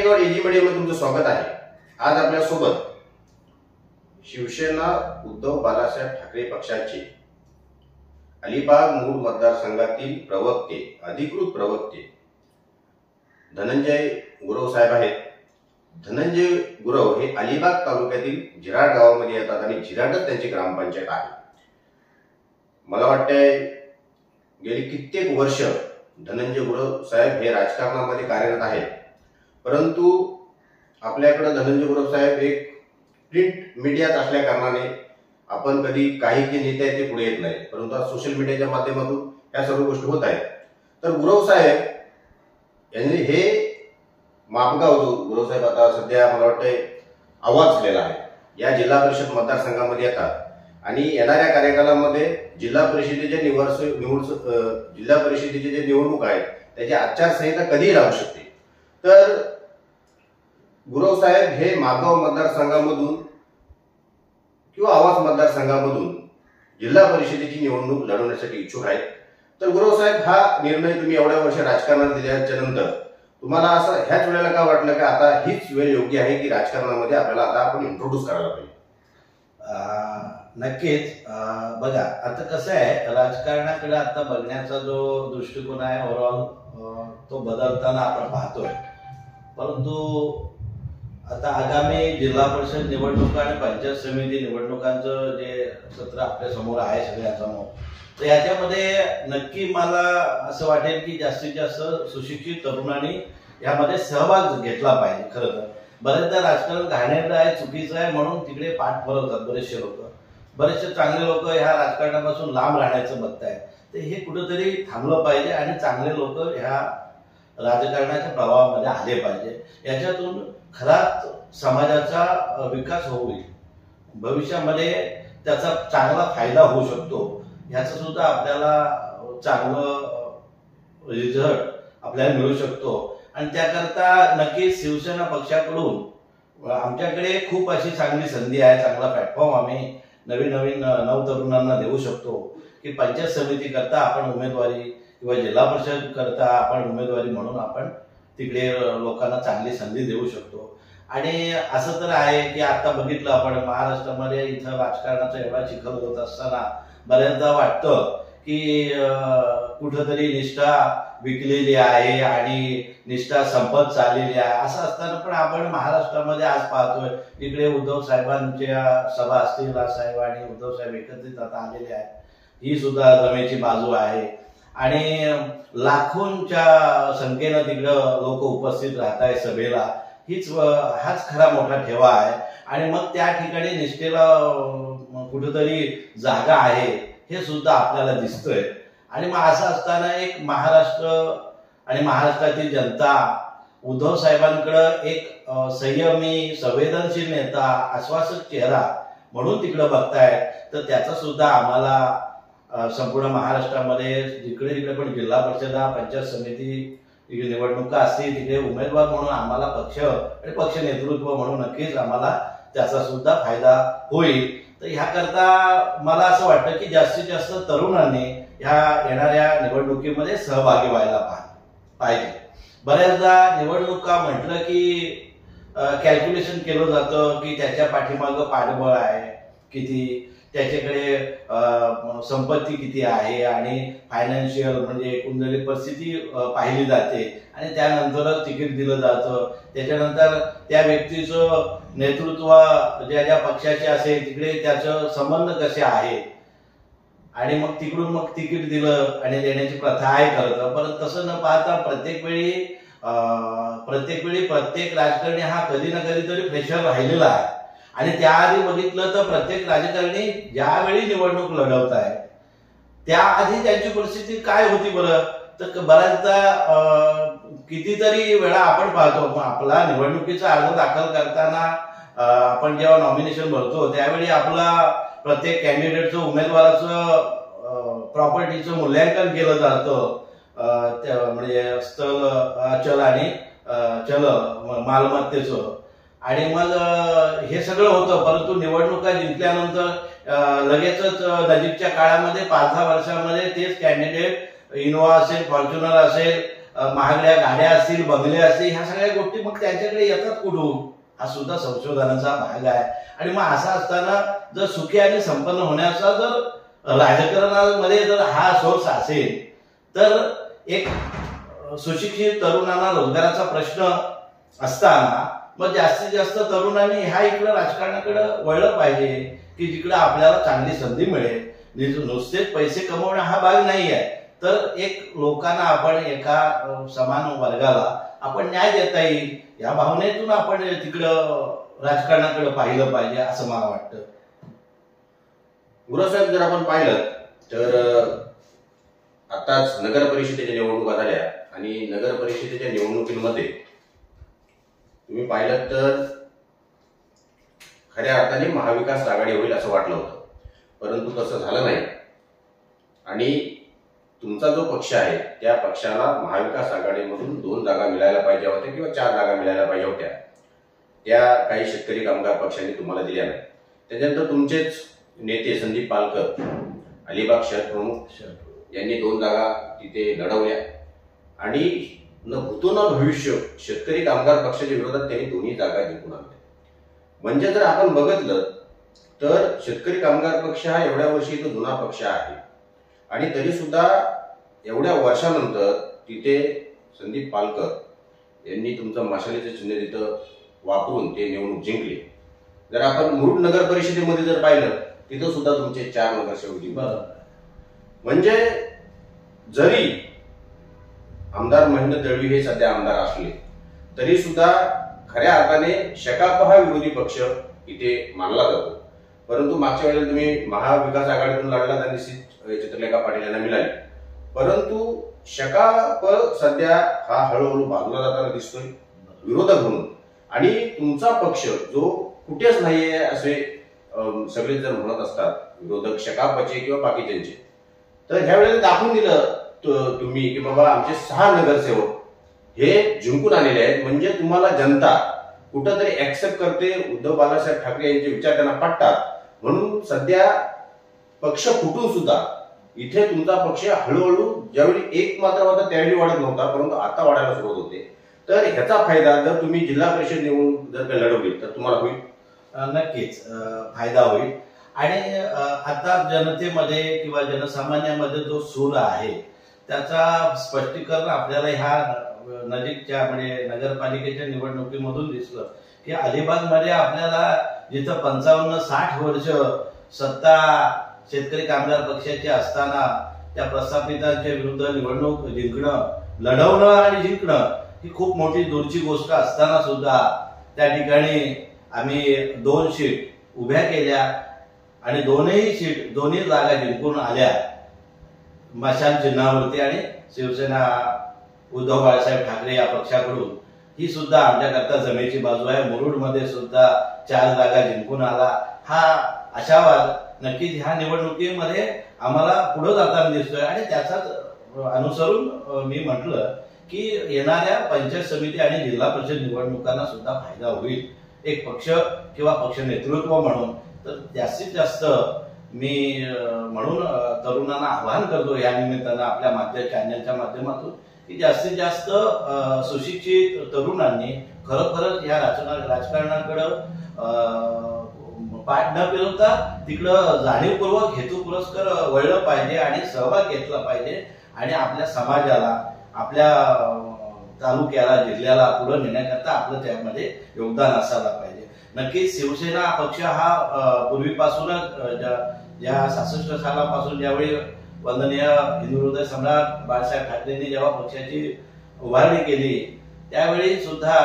Takeout easy मीडियामध्ये तुमचं स्वागत आहे। आज आपल्या सोबत शिवसेना उद्धव बाळासाहेब ठाकरे पक्षाचे अलिबाग मूळ मतदारसंघातील प्रवक्ते अधिकृत प्रवक्ते धनंजय गुरव साहेब आहेत। धनंजय गुरव हे अलिबाग तालुक्यातील जिराड गावामध्ये येतात आणि जिराडच त्यांची ग्रामपंचायत आहे। मला वाटते गेली कित्येक वर्ष धनंजय गुरव साहेब हे राजकारणामध्ये कार्यरत आहेत, परंतु आपल्याकडे धनंजय गुरव साहेब एक प्रिंट मीडियात असल्या कारणाने आपण कधी काही जे नेते आहेत ते पुढे येत नाही, परंतु आज सोशल मीडियाच्या माध्यमातून या सर्व गोष्टी होत आहेत। तर गुरव साहेब यांनी हे मापगाव जो गुरव साहेब आता सध्या मला वाटते आवाज झालेला आहे, या जिल्हा परिषद मतदारसंघामध्ये येतात आणि येणाऱ्या कार्यकालामध्ये जिल्हा परिषदेचे जिल्हा परिषदेचे जे निवडणूक आहे त्याची आचारसंहिता कधीही लागू शकते। तर गुरव साहेब हे मापगाव मतदारसंघामधून किंवा आवाज मतदारसंघामधून जिल्हा परिषदेची निवडणूक लढवण्यासाठी इच्छुक आहेत। तर गुरव साहेब हा निर्णय तुम्ही एवढ्या वर्ष राजकारणात दिल्याच्या नंतर तुम्हाला असं ह्याच वेळेला का वाटलं की आता हीच वेळ योग्य आहे की राजकारणामध्ये आपल्याला आता आपण इंट्रोड्यूस करायला पाहिजे? नक्कीच बघा, आता कसं आहे, राजकारणाकडे आता बघण्याचा जो दृष्टिकोन आहे ओव्हरऑल तो बदलताना आपण पाहतोय। परंतु आता आगामी जिल्हा परिषद निवडणुका आणि पंचायत समिती निवडणुकांचं जे सत्र आपल्या समोर आहे सगळ्यांसमोर, तर याच्यामध्ये नक्की मला असं वाटेल की जास्तीत जास्त सुशिक्षित तरुणांनी यामध्ये सहभाग घेतला पाहिजे। खरं तर बरेचदा राजकारण घाणेरडं आहे, चुकीचं आहे म्हणून तिकडे पाठ फिरवतात बरेचसे लोक, बरेचसे चांगले लोक ह्या राजकारणापासून लांब राहण्याचं बघतायत। तर हे कुठेतरी थांबलं पाहिजे आणि चांगले लोक ह्या राजकारणाच्या प्रवाहामध्ये आले पाहिजे। याच्यातून खराच समाजाचा विकास होईल, भविष्यामध्ये त्याचा चांगला फायदा होऊ शकतो, ह्याचं सुद्धा आपल्याला चांगलं रिझल्ट आपल्याला मिळू शकतो। आणि त्याकरता नक्कीच शिवसेना पक्षाकडून आमच्याकडे खूप अशी चांगली संधी आहे, चांगला प्लॅटफॉर्म आम्ही नवीन नवतरुणांना देऊ शकतो की पंचायत समिती करता आपण उमेदवारी किंवा जिल्हा परिषद करता आपण उमेदवारी म्हणून आपण तिकडे लोकांना चांगली संधी देऊ शकतो। आणि असं तर आहे की आता बघितलं आपण महाराष्ट्रामध्ये इथं राजकारणाचा एवढा चिखल होत असताना बऱ्याचदा वाटतं की कुठंतरी निष्ठा विकलेली आहे आणि निष्ठा संपत चाललेली आहे। असं असताना पण आपण महाराष्ट्रामध्ये आज पाहतोय इकडे उद्धव साहेबांच्या सभा असतील, राजसाहेब आणि उद्धव साहेब एकत्रित आता आलेले आहेत, ही सुद्धा जमेची बाजू आहे आणि लाखोंच्या संख्येनं तिकडं लोक उपस्थित राहत आहेत सभेला, हाच खरा मोठा ठेवा आहे। आणि मग त्या ठिकाणी निष्ठेला कुठेतरी जागा आहे हे सुद्धा आपल्याला दिसतोय। आणि मग असं असताना एक महाराष्ट्र आणि महाराष्ट्रातील जनता उद्धव साहेबांकडे एक संयमी संवेदनशील नेता, आश्वासक चेहरा म्हणून तिकडे बघताय। तर त्याचा सुद्धा आम्हाला संपूर्ण महाराष्ट्रामध्ये जिकडे जिकडे पण जिल्हा परिषद पंचायत समिती निवडणुका असतील तिथे उमेदवार म्हणून आम्हाला पक्ष आणि पक्ष नेतृत्व म्हणून नक्कीच आम्हाला त्याचा सुद्धा फायदा होईल। तर ह्याकरता मला असं वाटतं की जास्तीत जास्त तरुणांनी ह्या येणाऱ्या निवडणुकीमध्ये सहभागी व्हायला पाहिजे। बऱ्याचदा निवडणुका म्हटलं की कॅल्क्युलेशन केलं जातं की त्याच्या पाठीमागं पाठबळ आहे किती, त्याच्याकडे संपत्ती किती आहे आणि फायनान्शियल म्हणजे एकंदरीत परिस्थिती पाहिली जाते आणि त्यानंतरच तिकीट दिलं जातं। त्याच्यानंतर त्या व्यक्तीचं नेतृत्व ज्या पक्षाचे असेल तिकडे त्याचं संबंध कसे आहे आणि मग तिकडून मग तिकीट दिलं आणि देण्याची प्रथा आहे करतं। परंतु तसं न पाहता प्रत्येक वेळी प्रत्येक राजकारणी हा कधी ना कधी तरी प्रेशर राहिलेला आहे। आणि त्याआधी बघितलं तर प्रत्येक राजकारणी ज्यावेळी निवडणूक लढवत आहे त्याआधी त्यांची परिस्थिती काय होती बरं, तर बऱ्याचदा कितीतरी वेळा आपण पाहतो आपला निवडणुकीचा अर्ज दाखल करताना आपण जेव्हा नॉमिनेशन भरतो त्यावेळी आपला प्रत्येक कॅन्डिडेटचं उमेदवाराचं प्रॉपर्टीचं मूल्यांकन केलं जातं, म्हणजे स्थल अचल आणि चल मालमत्तेचं, आणि मग हे सगळं होतं। परंतु निवडणुका जिंकल्यानंतर लगेचच नजीकच्या काळामध्ये 5-10 वर्षांमध्ये तेच कॅन्डिडेट इनोवा असेल, फॉर्च्युनर असेल, महागड्या गाड्या असतील, बंगले असतील, ह्या सगळ्या गोष्टी मग त्यांच्याकडे येतात कुठून? हा सुद्धा संशोधनाचा भाग आहे. आणि मग असं असताना जर सुखी आणि संपन्न होण्याचा जर राजकारणामध्ये जर हा सोर्स असेल तर एक सुशिक्षित तरुणांना रोजगाराचा प्रश्न असताना मग जास्तीत जास्त तरुणांनी ह्या इकडे राजकारणाकडे वळलं पाहिजे की जिकडे आपल्याला चांगली संधी मिळेल. नुसतेच पैसे कमवणं हा भाग नाही आहे, तर एक लोकांना आपण एका समान वर्गाला आपण न्याय देता येईल या भावनेतून आपण तिकडं राजकारणाकडे पाहिलं पाहिजे असं मला वाटतं. गुरुसाहेब, जर आपण पाहिलं तर आताच नगर परिषदेच्या निवडणुका झाल्या आणि नगर परिषदेच्या निवडणुकीमध्ये तुम्ही पाहिलं तर खऱ्या अर्थाने महाविकास आघाडी होईल असं वाटलं होतं, परंतु तसं झालं नाही. आणि तुमचा जो पक्ष आहे त्या पक्षाला महाविकास आघाडीमधून 2 जागा मिळायला पाहिजे होत्या किंवा 4 जागा मिळायला पाहिजे होत्या. त्या काही शेतकरी कामगार पक्षांनी तुम्हाला दिल्या नाही. त्याच्यानंतर तुमचेच नेते संदीप पालकर, अलिबाग शहर प्रमुख यांनी 2 जागा तिथे लढवल्या आणि न भूतो न भविष्य शेतकरी कामगार पक्षाच्या विरोधात त्यांनी 2 जागा जिंकून आणल्या. म्हणजे जर आपण बघितलं तर शेतकरी कामगार पक्ष हा एवढ्या वर्षी तो जुना पक्ष आहे आणि तरी सुद्धा एवढ्या वर्षानंतर तिथे संदीप पालकर यांनी तुमचं मशालीचं चिन्ह तिथं वापरून ते निवडणूक जिंकले. जर आपण मुरुड नगर परिषदेमध्ये जर पाहिलं तिथं सुद्धा तुमचे 4 नगरसेवक जिंकले. म्हणजे जरी आमदार महेंद्र दळवी हे सध्या आमदार असले तरी सुद्धा खऱ्या अर्थाने शकाप हा विरोधी पक्ष इथे मानला जातो. परंतु मागच्या वेळेला तुम्ही महाविकास आघाडीतून लढला आणि चित्रलेखा पाटील यांना मिळाली, परंतु शकाप सध्या हा हळूहळू बाजूला जाताना दिसतोय विरोधक म्हणून. आणि तुमचा पक्ष जो कुठेच नाहीये असे सगळे जर म्हणत असतात विरोधक शकापाचे किंवा बाकीच्यांचे, तर ह्या वेळेला दाखवून दिलं तुम्ही की बाबा आमचे 6 नगरसेवक हे जिंकून आलेले आहेत. म्हणजे तुम्हाला जनता कुठंतरी ऍक्सेप्ट करते, उद्धव बाळासाहेब ठाकरे यांचे विचार त्यांना पटतात. म्हणून सध्या पक्ष फुटून सुद्धा इथे तुमचा पक्ष हळूहळू ज्यावेळी एक मात्र होता त्यावेळी वाढत नव्हता, परंतु आता वाढायला सुरुवात होते. तर ह्याचा फायदा जर तुम्ही जिल्हा परिषद निवडणूक जर काही लढवली तर तुम्हाला होईल. नक्कीच फायदा होईल. आणि आता जनतेमध्ये किंवा जनसामान्यामध्ये जो सूर आहे त्याचा स्पष्टीकरण आपल्याला ह्या नजीकच्या म्हणजे नगरपालिकेच्या निवडणुकीमधून दिसलं की अलिबागमध्ये आपल्याला जिथं 55-60 वर्ष सत्ता शेतकरी कामगार पक्षाची असताना त्या प्रस्थापितांच्या विरुद्ध निवडणूक जिंकणं, लढवणं आणि जिंकणं ही खूप मोठी दूरची गोष्ट असताना सुद्धा त्या ठिकाणी आम्ही 2 सीट उभ्या केल्या आणि दोन्ही जागा जिंकून आल्या मशाल चिन्हावरती. आणि शिवसेना उद्धव बाळासाहेब ठाकरे या पक्षाकडून ही सुद्धा आमच्याकरता जमेची बाजू आहे. मुरुडमध्ये सुद्धा 4 जागा जिंकून आला. हा आशावाद नक्कीच ह्या निवडणुकीमध्ये आम्हाला पुढे जाताना दिसतोय. आणि त्याचाच अनुसरून मी म्हटलं की येणाऱ्या पंचायत समिती आणि जिल्हा परिषद निवडणुकांना सुद्धा फायदा होईल एक पक्ष किंवा पक्ष नेतृत्व म्हणून. तर जास्तीत जास्त मी म्हणून तरुणांना आवाहन करतो या निमित्तानं आपल्या चॅनलच्या माध्यमातून की जास्तीत जास्त सुशिक्षित तरुणांनी खरोखरच या राजकारणाकडं पाठ न फिरवता तिकडं जाणीवपूर्वक हेतुपुरस्कर वळलं पाहिजे आणि सहभाग घेतला पाहिजे. आणि आपल्या समाजाला, आपल्या तालुक्याला, जिल्ह्याला पुढे नेण्याकरता आपलं त्यामध्ये योगदान असायला पाहिजे. नक्कीच शिवसेना पक्ष हा पूर्वीपासूनच ज्या 66 सालापासून ज्यावेळी वंदनीय हिंदू हृदय सम्राट बाळासाहेब ठाकरेंनी जेव्हा पक्षाची उभारणी केली त्यावेळी सुद्धा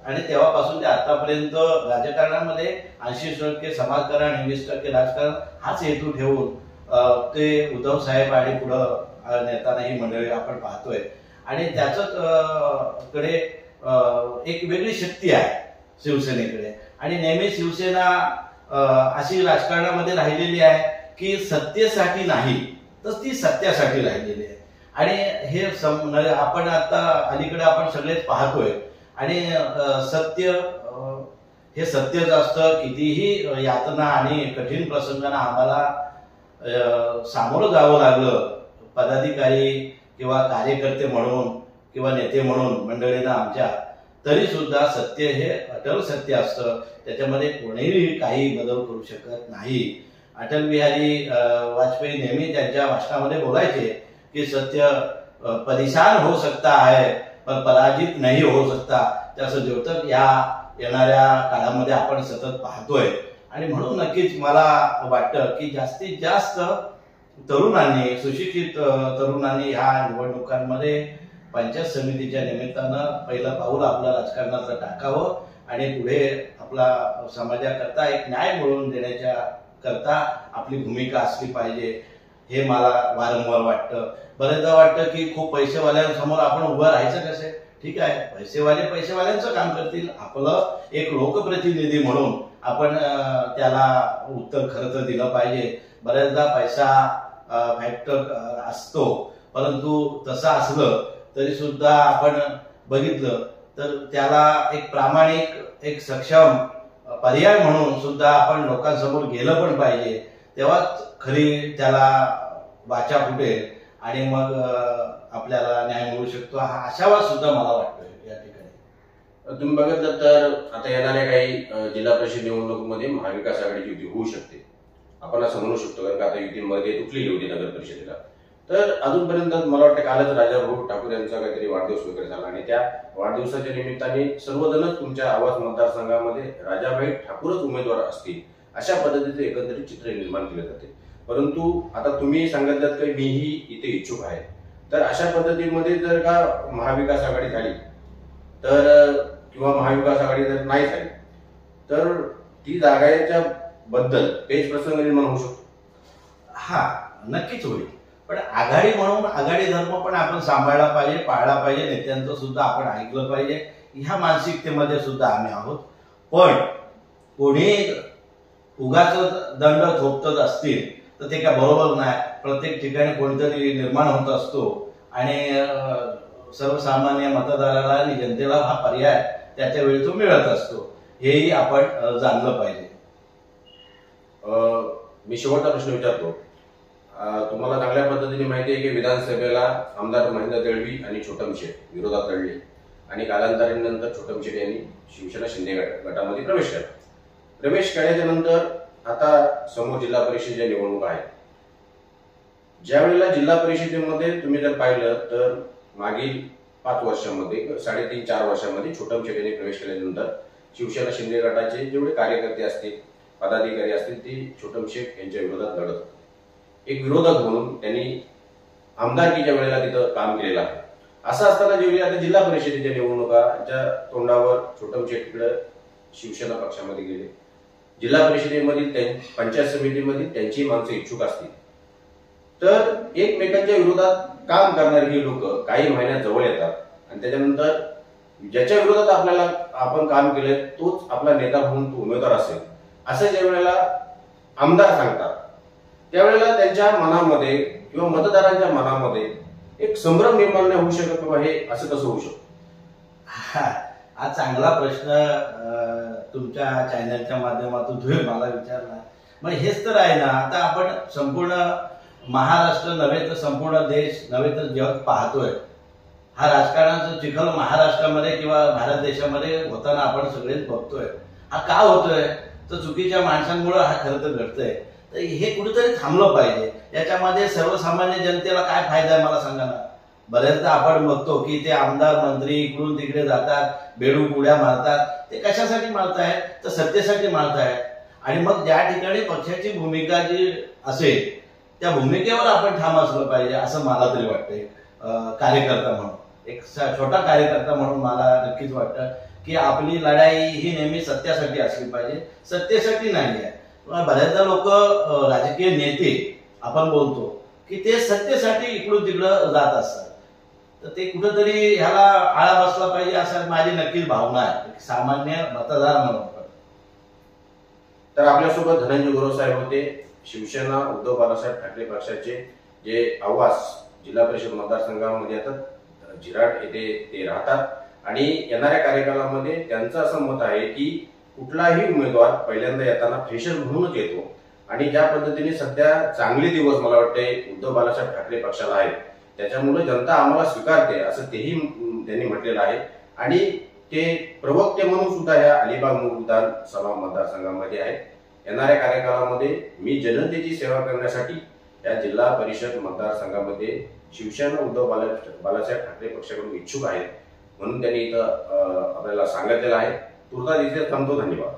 आणि तेव्हापासून ते आतापर्यंत राजकारणामध्ये 80% समाजकारण, 20% राजकारण हाच हेतू ठेवून ते उद्धव साहेब आणि पुढं नेताना ही मंडळी आपण पाहतोय. आणि त्याच कडे एक वेगळी शक्ती आहे शिवसेनेकडे. आणि नेहमी शिवसेना अशी राजकारणामध्ये राहिलेली आहे की सत्तेसाठी नाही तर ती सत्यासाठी राहिलेली आहे. आणि हे आपण आता अलीकडे आपण सगळेच पाहतोय. आणि सत्य हे सत्यच असतं. कितीही यातना आणि कठीण प्रसंगांना आम्हाला सामोरं जावं लागलं पदाधिकारी किंवा कार्यकर्ते म्हणून किंवा नेते म्हणून मंडळीनं आमच्या, तरी सुद्धा सत्य हे अटल सत्य असतं, त्याच्यामध्ये कोणीही काही बदल करू शकत नाही. अटल बिहारी वाजपेयी नेहमी त्यांच्या भाषणामध्ये बोलायचे की सत्य परेशान हो सकता है पण पराजित नाही हो सकता. त्याचं द्योतक या येणाऱ्या काळामध्ये आपण सतत पाहतोय. आणि म्हणून नक्कीच मला वाटतं की जास्तीत जास्त तरुणांनी, सुशिक्षित तरुणांनी ह्या निवडणुकांमध्ये पंचायत समितीच्या निमित्तानं पहिलं पाऊल आपल्या राजकारणाचं टाकावं आणि पुढे आपला समाजाकरता एक न्याय मिळवून देण्याच्या करता आपली भूमिका असली पाहिजे, हे मला वारंवार वाटतं. बरेचदा वाटतं की खूप पैसेवाल्यांसमोर आपण उभं राहायचं कसं. ठीक आहे, पैसेवाले पैसेवाल्यांचं काम करतील, आपलं एक लोकप्रतिनिधी म्हणून आपण त्याला उत्तर खरं तर दिलं पाहिजे. बऱ्याचदा पैसा फॅक्टर असतो, परंतु तसं असलं तरी सुद्धा आपण बघितलं तर त्याला एक प्रामाणिक, एक सक्षम पर्याय म्हणून सुद्धा आपण लोकांसमोर गेलं पण पाहिजे. तेव्हाच खरी त्याला वाचा फुटेल आणि मग आपल्याला न्याय मिळू शकतो, हा आशावाद सुद्धा मला वाटतोय या ठिकाणी. तुम्ही बघितलं तर आता येणाऱ्या काही जिल्हा परिषद निवडणुकीमध्ये महाविकास आघाडीची युती होऊ शकते, आपण असं म्हणू शकतो, कारण का आता युतीमध्ये तुटलेली होती नगर परिषदेला. तर अजूनपर्यंत मला वाटतं कालच राजाभाऊ ठाकूर यांचा काहीतरी वाढदिवस वगैरे झाला आणि त्या वाढदिवसाच्या निमित्ताने सर्वजणच तुमच्या आवाज मतदारसंघामध्ये राजाभाई ठाकूरच उमेदवार असतील अशा पद्धतीचे एकंदरीत चित्र निर्माण केले जाते. परंतु आता तुम्ही सांगितलं की मीही इथे इच्छुक आहे, तर अशा पद्धतीमध्ये जर का महाविकास आघाडी झाली तर किंवा महाविकास आघाडी जर नाही झाली तर ती जागाच्या बद्दल पेच प्रसंग निर्माण होऊ शकतो. हा नक्कीच होईल, पण आघाडी म्हणून आघाडी धर्म पण आपण सांभाळला पाहिजे, पाळला पाहिजे, नेत्यांचं सुद्धा आपण ऐकलं पाहिजे. ह्या मानसिकतेमध्ये सुद्धा आम्ही आहोत. पण कोणी उगाच दंड थोपतच असतील तर ते काय बरोबर नाही. प्रत्येक ठिकाणी कोणतरी निर्माण होत असतो आणि सर्वसामान्य मतदाराला आणि जनतेला हा पर्याय त्याच्या वेळी तो मिळत असतो, हेही आपण जाणलं पाहिजे. मी शेवटचा प्रश्न विचारतो. तुम्हाला चांगल्या पद्धतीने माहिती आहे की विधानसभेला आमदार महेंद्र दळवी आणि छोटम शेठ विरोधात लढले आणि कालांतरानंतर छोटम शेठ यांनी शिवसेना शिंदे गटामध्ये प्रवेश केला. प्रवेश केल्याच्या नंतर आता समोर जिल्हा परिषदेच्या निवडणूक आहेत. ज्या वेळेला जिल्हा परिषदेमध्ये तुम्ही जर पाहिलं तर मागील 5 वर्षांमध्ये 3.5-4 वर्षांमध्ये छोटम शेठ यांनी प्रवेश केल्यानंतर शिवसेना शिंदे गटाचे जेवढे कार्यकर्ते असतील, पदाधिकारी असतील, ते छोटम शेठ यांच्या विरोधात लढत होते. एक विरोधक म्हणून त्यांनी आमदारकीच्या वेळेला तिथं काम केलेलं आहे. असं असताना जेवढी आता जिल्हा परिषदेच्या निवडणुकाच्या तोंडावर छोटम शेठकडे शिवसेना पक्षामध्ये गेले, जिल्हा परिषदेमधील पंचायत समितीमधील त्यांची माणसं इच्छुक असतील तर एकमेकांच्या विरोधात काम करणारी ही लोक काही महिन्यात जवळ येतात आणि त्याच्यानंतर ज्याच्या विरोधात आपण काम केलंय तोच आपला नेता म्हणून तो उमेदवार असेल असं ज्या वेळेला आमदार सांगतात त्यावेळेला त्यांच्या मनामध्ये किंवा मतदारांच्या मनामध्ये एक संभ्रम निर्माण नाही होऊ शकत किंवा हे असं कसं होऊ शकतं. हा चांगला प्रश्न तुमच्या चॅनलच्या माध्यमातून तुम्ही मला विचारला. मग हेच तर आहे ना, आता आपण संपूर्ण महाराष्ट्र नव्हे तर संपूर्ण देश नव्हे तर जग पाहतोय. हा राजकारणाचा चिखल महाराष्ट्रामध्ये किंवा भारत देशामध्ये होताना आपण सगळेच बघतोय. हा का होतोय तर चुकीच्या माणसांमुळे हा खरं तर घडतंय. तर हे कुठेतरी थांबलं पाहिजे. याच्यामध्ये सर्वसामान्य जनतेला काय फायदा आहे मला सांगा ना. बऱ्याचदा आपण बघतो की ते आमदार मंत्री इकडून तिकडे जातात, बेडू उड्या मारतात. ते कशासाठी मारतायत तर सत्तेसाठी मारतायत. आणि मग ज्या ठिकाणी पक्षाची भूमिका जी असेल त्या भूमिकेवर आपण ठाम असलं पाहिजे असं मला तरी वाटतंय. कार्यकर्ता म्हणून, एक छोटा कार्यकर्ता म्हणून मला नक्कीच वाटतं की आपली लढाई ही नेहमी सत्यासाठी असली पाहिजे, सत्तेसाठी नाही आहे. बऱ्याचदा लोक राजकीय नेते आपण बोलतो की ते सत्तेसाठी इकडून तिकडं जात असतात. तर ते कुठंतरी ह्याला आळा बसला पाहिजे असं माझी नक्कीच भावना आहे सामान्य मतदार म्हणून. तर आपल्यासोबत धनंजय गुरव साहेब होते, शिवसेना उद्धव बाळासाहेब ठाकरे पक्षाचे जे आवास जिल्हा परिषद मतदारसंघामध्ये येतात, झिराड येथे ते राहतात आणि येणाऱ्या कार्यकालामध्ये त्यांचं असं मत आहे की कुठलाही उमेदवार पहिल्यांदा येताना फ्रेशर म्हणूनच येतो आणि ज्या पद्धतीने सध्या चांगले दिवस मला वाटते उद्धव बाळासाहेब ठाकरे पक्षाला आहेत त्याच्यामुळे जनता आम्हाला स्वीकारते असं तेही त्यांनी म्हटलेलं आहे. आणि ते प्रवक्ते म्हणून सुद्धा या अलिबाग मूळ विधानसभा मतदारसंघामध्ये आहेत. येणाऱ्या कार्यकालामध्ये मी जनतेची सेवा करण्यासाठी या जिल्हा परिषद मतदारसंघामध्ये शिवसेना उद्धव बाळासाहेब ठाकरे पक्षाकडून इच्छुक आहेत म्हणून त्यांनी इथं आपल्याला सांगितलेलं आहे. तुर्तास इथे थांबतो. धन्यवाद.